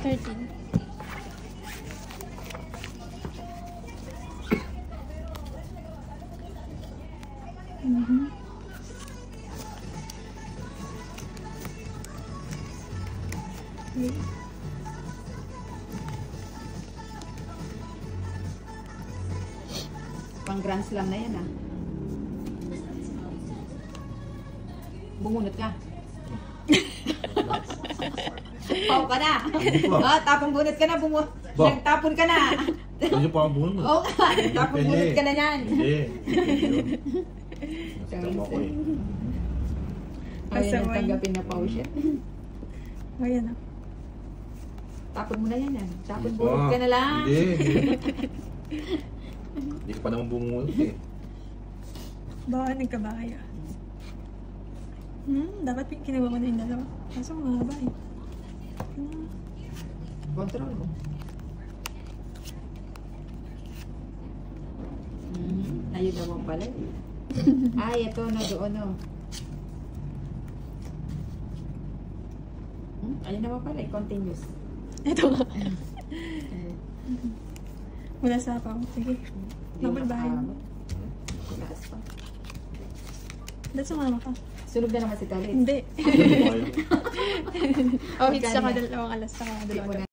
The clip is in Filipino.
13. Pang Grand Slam na yan, ah. Bumunot ka. Pau ka na. Oh, tapong bunot ka na. Nagtapon ka na. Hindi pa ang bunot. Oo ka. Tapong bunot ka na yan. Hindi. Nasasama ko eh. Ayaw nang tanggapin na pau siya. O, yan na. Tapon mo na yan, yan. Tapon bunot ka na lang. Hindi. Hindi ka pa naman bumunot eh. Baka nagkabahay ah. Dapat kinuha mo na yung dalawa. Kaso mahaba eh. Control mo. Ayun naman pala. Ay, ito na doon, no. Ayun naman pala, continuous. Ito nga. Mula sa pa. Sige. Double bahay mo. Taas pa. Dahil sumama ka. Sunog na naman si Talit. Hindi. Ano ba kayo? Oh, hits siya ka dalawang alas sa dalawang.